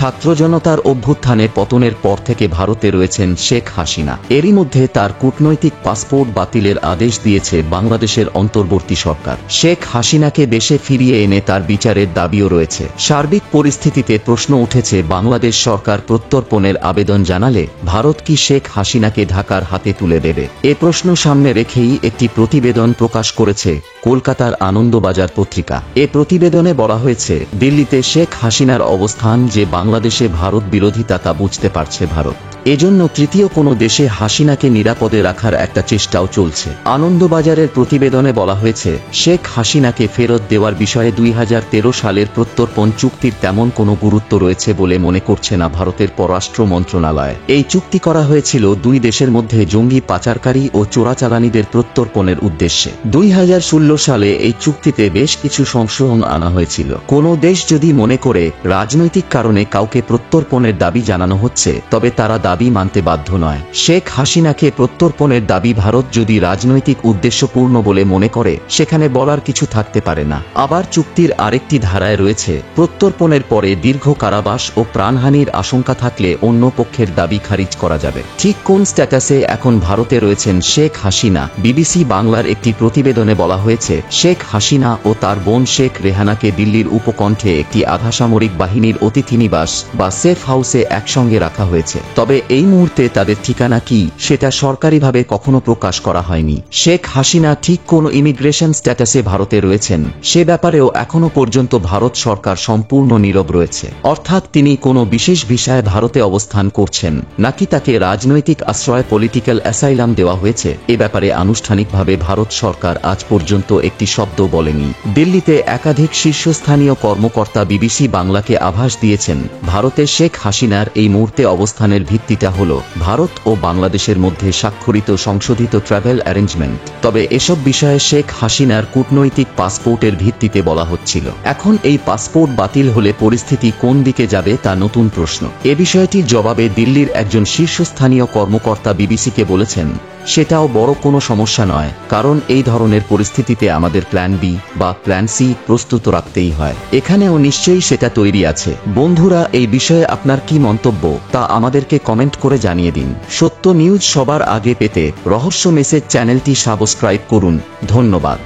ছাত্র জনতার অভ্যুত্থানের পতনের পর থেকে ভারতে রয়েছেন শেখ হাসিনা। এরই মধ্যে তার কূটনৈতিক পাসপোর্ট বাতিলের আদেশ দিয়েছে বাংলাদেশের অন্তর্বর্তী সরকার। শেখ হাসিনাকে দেশে ফিরিয়ে এনে তার বিচারের দাবিও রয়েছে। সার্বিক পরিস্থিতিতে প্রশ্ন উঠেছে, বাংলাদেশ সরকার প্রত্যর্পণের আবেদন জানালে ভারত কি শেখ হাসিনাকে ঢাকার হাতে তুলে দেবে? এ প্রশ্ন সামনে রেখেই একটি প্রতিবেদন প্রকাশ করেছে কলকাতার আনন্দবাজার পত্রিকা। এ প্রতিবেদনে বলা হয়েছে, দিল্লিতে শেখ হাসিনার অবস্থান যে বাংলাদেশে ভারত বিরোধিতা তা বুঝতে পারছে ভারত। এজন্য তৃতীয় কোনো দেশে হাসিনাকে নিরাপদে রাখার একটা চেষ্টাও চলছে। আনন্দবাজারের প্রতিবেদনে বলা হয়েছে, শেখ হাসিনাকে ফেরত দেওয়ার বিষয়ে 2013 সালের প্রত্যর্পণ চুক্তির তেমন কোনো গুরুত্ব রয়েছে বলে মনে করছে না ভারতের পররাষ্ট্র মন্ত্রণালয়। এই চুক্তি করা হয়েছিল দুই দেশের মধ্যে জঙ্গি পাচারকারী ও চোরাচালানিদের প্রত্যর্পণের উদ্দেশ্যে। 2016 সালে এই চুক্তিতে বেশ কিছু সংশোধন আনা হয়েছিল। কোনো দেশ যদি মনে করে রাজনৈতিক কারণে কাউকে প্রত্যর্পণের দাবি জানানো হচ্ছে, তবে তারা দাবি মানতে বাধ্য নয়। শেখ হাসিনাকে প্রত্যর্পণের দাবি ভারত যদি রাজনৈতিক উদ্দেশ্যপূর্ণ বলে মনে করে, সেখানে বলার কিছু থাকতে পারে না। আবার চুক্তির আরেকটি ধারায় রয়েছে, প্রত্যর্পণের পরে দীর্ঘ কারাবাস ও প্রাণহানির আশঙ্কা থাকলে অন্য পক্ষের দাবি খারিজ করা যাবে। ঠিক কোন স্ট্যাটাসে এখন ভারতে রয়েছেন শেখ হাসিনা? বিবিসি বাংলার একটি প্রতিবেদনে বলা হয়েছে, শেখ হাসিনা ও তার বোন শেখ রেহানাকে দিল্লির উপকণ্ঠে একটি আধাসামরিক বাহিনীর অতিথিনিবাস বা সেফ হাউসে একসঙ্গে রাখা হয়েছে। তবে এই মুহূর্তে তাদের ঠিকানা কি, সেটা সরকারিভাবে কখনো প্রকাশ করা হয়নি। শেখ হাসিনা ঠিক কোন ইমিগ্রেশন স্ট্যাটাসে ভারতে রয়েছেন, সে ব্যাপারেও এখনো পর্যন্ত ভারত সরকার সম্পূর্ণ নীরব রয়েছে। অর্থাৎ তিনি কোনো বিশেষ ভিসায় ভারতে অবস্থান করছেন নাকি তাকে রাজনৈতিক আশ্রয় পলিটিক্যাল অ্যাসাইলাম দেওয়া হয়েছে, এ ব্যাপারে আনুষ্ঠানিকভাবে ভারত সরকার আজ পর্যন্ত একটি শব্দ বলেনি। দিল্লিতে একাধিক শীর্ষস্থানীয় কর্মকর্তা বিবিসি বাংলাকে আভাস দিয়েছেন, ভারতে শেখ হাসিনার এই মুহূর্তে অবস্থানের ভিত্তিটা হল ভারত ও বাংলাদেশের মধ্যে স্বাক্ষরিত সংশোধিত ট্রাভেল অ্যারেঞ্জমেন্ট। তবে এসব বিষয়ে শেখ হাসিনার কূটনৈতিক পাসপোর্টের ভিত্তিতে বলা হচ্ছিল। এখন এই পাসপোর্ট বাতিল হলে পরিস্থিতি কোন দিকে যাবে তা নতুন প্রশ্ন। এ বিষয়টির জবাবে দিল্লির একজন শীর্ষস্থানীয় কর্মকর্তা বিবিসিকে বলেছেন, সেটাও বড় কোনো সমস্যা নয়, কারণ এই ধরনের পরিস্থিতিতে আমাদের প্ল্যান বি বা প্ল্যান সি প্রস্তুত রাখতেই হয়। এখানেও নিশ্চয়ই সেটা তৈরি আছে। বন্ধুরা, এই বিষয়ে আপনার কি মন্তব্য তা আমাদেরকে কমেন্ট করে জানিয়ে দিন। সত্য নিউজ সবার আগে পেতে রহস্য মেসেজ চ্যানেলটি সাবস্ক্রাইব করুন। ধন্যবাদ।